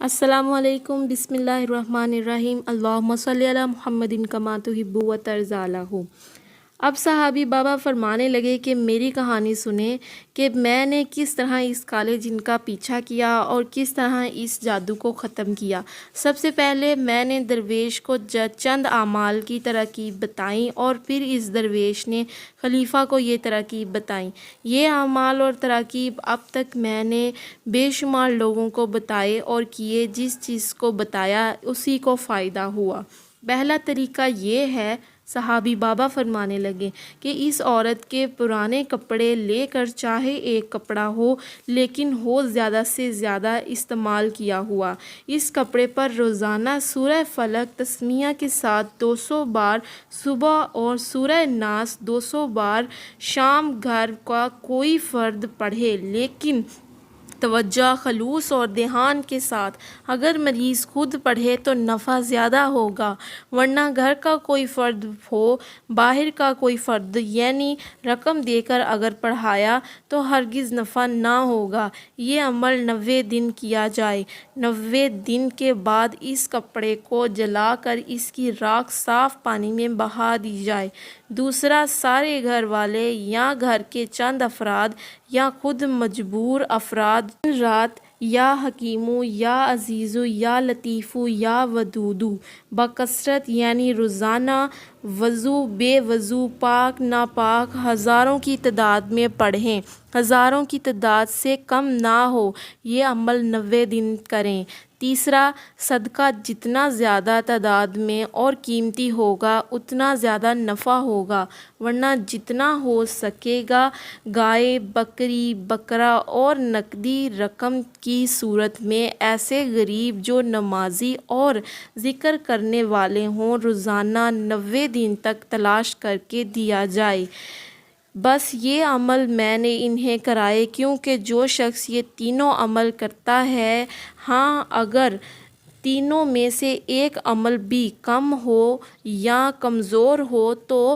السلام علیکم، بسم اللہ الرحمن الرحیم، اللہم صلی علی محمد کما تحب و ترضی عنہ۔ اب صحابی بابا فرمانے لگے کہ میری کہانی سنیں کہ میں نے کس طرح اس کالے جن کا پیچھا کیا اور کس طرح اس جادو کو ختم کیا۔ سب سے پہلے میں نے درویش کو چند اعمال کی تراکیب بتائیں اور پھر اس درویش نے خلیفہ کو یہ تراکیب بتائیں۔ یہ اعمال اور تراکیب اب تک میں نے بے شمار لوگوں کو بتائے اور کیے، جس چیز کو بتایا اسی کو فائدہ ہوا۔ پہلا طریقہ یہ ہے، صحابی بابا فرمانے لگے کہ اس عورت کے پرانے کپڑے لے کر، چاہے ایک کپڑا ہو لیکن ہو زیادہ سے زیادہ استعمال کیا ہوا، اس کپڑے پر روزانہ سورہ فلق تسمیہ کے ساتھ 200 بار صبح اور سورہ ناس 200 بار شام گھر کا کوئی فرد پڑھے، لیکن توجہ، خلوص اور دھیان کے ساتھ۔ اگر مریض خود پڑھے تو نفع زیادہ ہوگا، ورنہ گھر کا کوئی فرد ہو، باہر کا کوئی فرد یعنی رقم دے کر اگر پڑھایا تو ہرگز نفع نہ ہوگا۔ یہ عمل 90 دن کیا جائے۔ 90 دن کے بعد اس کپڑے کو جلا کر اس کی راکھ صاف پانی میں بہا دی جائے۔ دوسرا، سارے گھر والے یا گھر کے چند افراد یا خود مجبور افراد دن رات یا حکیمو یا عزیزو یا لطیفو یا ودودو بکثرت یعنی روزانہ وضو بے وضو، پاک ناپاک، ہزاروں کی تعداد میں پڑھیں، ہزاروں کی تعداد سے کم نہ ہو۔ یہ عمل 90 دن کریں۔ تیسرا، صدقہ جتنا زیادہ تعداد میں اور قیمتی ہوگا اتنا زیادہ نفع ہوگا، ورنہ جتنا ہو سکے گا گائے، بکری، بکرا اور نقدی رقم کی صورت میں ایسے غریب جو نمازی اور ذکر کرنے والے ہوں روزانہ 90 دن تک تلاش کر کے دیا جائے۔ بس یہ عمل میں نے انہیں کرائے کیونکہ جو شخص یہ تینوں عمل کرتا ہے، ہاں اگر تینوں میں سے ایک عمل بھی کم ہو یا کمزور ہو تو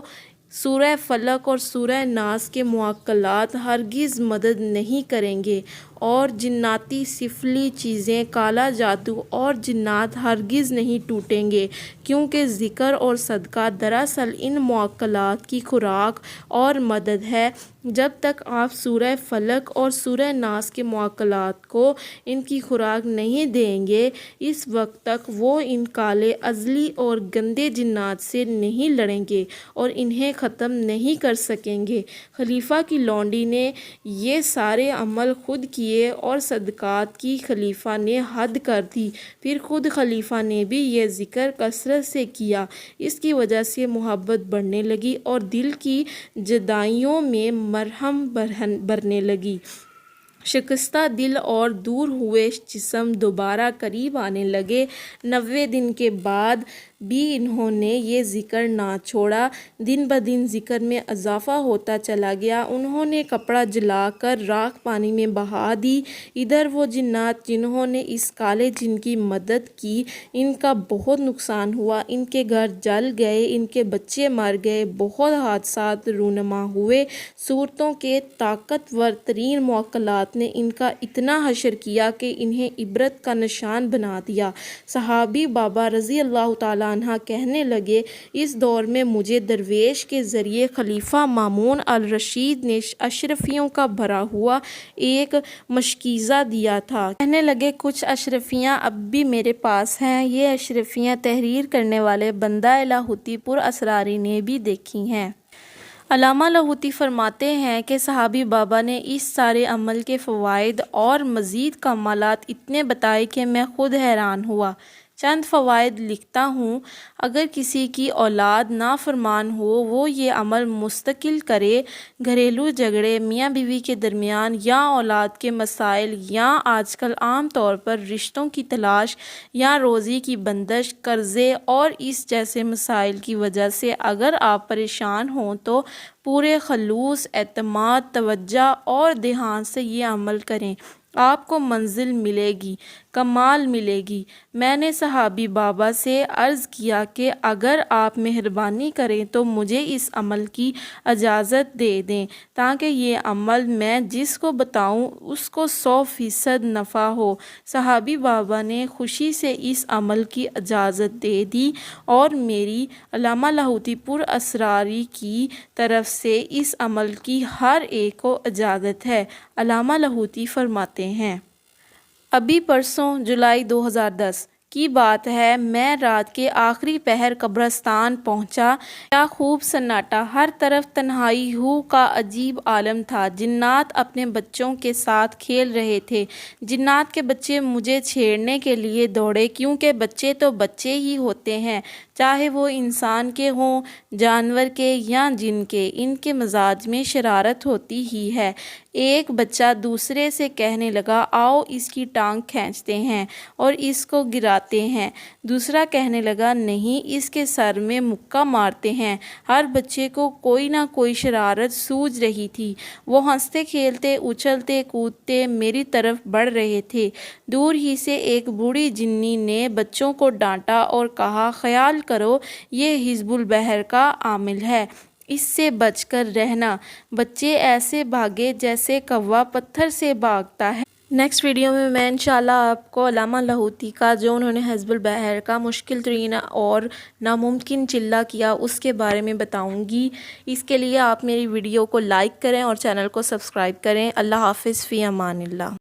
سورہ فلق اور سورہ ناس کے موکلات ہرگز مدد نہیں کریں گے، اور جناتی سفلی چیزیں، کالا جادو اور جنات ہرگز نہیں ٹوٹیں گے، کیونکہ ذکر اور صدقہ دراصل ان موکلات کی خوراک اور مدد ہے۔ جب تک آپ سورہ فلق اور سورہ ناس کے موکلات کو ان کی خوراک نہیں دیں گے، اس وقت تک وہ ان کالے ازلی اور گندے جنات سے نہیں لڑیں گے اور انہیں ختم نہیں کر سکیں گے۔ خلیفہ کی لونڈی نے یہ سارے عمل خود کیے اور صدقات کی خلیفہ نے حد کر دی، پھر خود خلیفہ نے بھی یہ ذکر کثرت سے کیا۔ اس کی وجہ سے محبت بڑھنے لگی اور دل کی جدائیوں میں مرہم بھرنے لگی۔ شکستہ دل اور دور ہوئے جسم دوبارہ قریب آنے لگے۔ 90 دن کے بعد بھی انہوں نے یہ ذکر نہ چھوڑا۔ دن بدن ذکر میں اضافہ ہوتا چلا گیا۔ انہوں نے کپڑا جلا کر راکھ پانی میں بہا دی۔ ادھر وہ جنات جنہوں نے اس کالے جن کی مدد کی، ان کا بہت نقصان ہوا، ان کے گھر جل گئے، ان کے بچے مر گئے، بہت حادثات رونما ہوئے۔ صورتوں کے طاقتور ترین موکلات نے ان کا اتنا حشر کیا کہ انہیں عبرت کا نشان بنا دیا۔ صحابی بابا رضی اللہ تعالیٰ عنہ کہنے لگے، اس دور میں مجھے درویش کے ذریعے خلیفہ مامون الرشید نے اشرفیوں کا بھرا ہوا ایک مشکیزہ دیا تھا۔ کہنے لگے، کچھ اشرفیاں اب بھی میرے پاس ہیں، یہ اشرفیاں تحریر کرنے والے بندہ لاہوتی پر اسراری نے بھی دیکھی ہیں۔ علامہ لاہوتی فرماتے ہیں کہ صحابی بابا نے اس سارے عمل کے فوائد اور مزید کمالات اتنے بتائے کہ میں خود حیران ہوا۔ چند فوائد لکھتا ہوں۔ اگر کسی کی اولاد نافرمان ہو، وہ یہ عمل مستقل کرے، گھریلو جھگڑے میاں بیوی کے درمیان یا اولاد کے مسائل یا آج کل عام طور پر رشتوں کی تلاش یا روزی کی بندش، قرضے اور اس جیسے مسائل کی وجہ سے اگر آپ پریشان ہوں تو پورے خلوص، اعتماد، توجہ اور دھیان سے یہ عمل کریں آپ کو منزل ملے گی، کمال ملے گی۔ میں نے صحابی بابا سے عرض کیا کہ اگر آپ مہربانی کریں تو مجھے اس عمل کی اجازت دے دیں تاکہ یہ عمل میں جس کو بتاؤں اس کو 100% نفع ہو۔ صحابی بابا نے خوشی سے اس عمل کی اجازت دے دی اور میری علامہ لاہوتی پر اسراری کی طرف سے اس عمل کی ہر ایک کو اجازت ہے۔ علامہ لاہوتی فرماتے ہیں، ابھی پرسوں جولائی 2010 کی بات ہے، میں رات کے آخری پہر قبرستان پہنچا۔ کیا خوب سناٹا، ہر طرف تنہائی ہو کا عجیب عالم تھا۔ جنات اپنے بچوں کے ساتھ کھیل رہے تھے۔ جنات کے بچے مجھے چھیڑنے کے لیے دوڑے، کیونکہ بچے تو بچے ہی ہوتے ہیں، چاہے وہ انسان کے ہوں، جانور کے یا جن کے، ان کے مزاج میں شرارت ہوتی ہی ہے۔ ایک بچہ دوسرے سے کہنے لگا، آؤ اس کی ٹانگ کھینچتے ہیں اور اس کو گراتے ہیں۔ دوسرا کہنے لگا، نہیں، اس کے سر میں مکہ مارتے ہیں۔ ہر بچے کو کوئی نہ کوئی شرارت سوجھ رہی تھی۔ وہ ہنستے کھیلتے، اچھلتے کودتے میری طرف بڑھ رہے تھے۔ دور ہی سے ایک بوڑھی جنی نے بچوں کو ڈانٹا اور کہا، خیال کرو یہ حزب البحر کا عامل ہے، اس سے بچ کر رہنا۔ بچے ایسے بھاگے جیسے کوا پتھر سے بھاگتا ہے۔ نیکسٹ ویڈیو میں انشاءاللہ آپ کو علامہ لاہوتی کا جو انہوں نے حزب البحر کا مشکل ترین اور ناممکن چلہ کیا اس کے بارے میں بتاؤں گی۔ اس کے لیے آپ میری ویڈیو کو لائک کریں اور چینل کو سبسکرائب کریں۔ اللہ حافظ، فی امان اللہ۔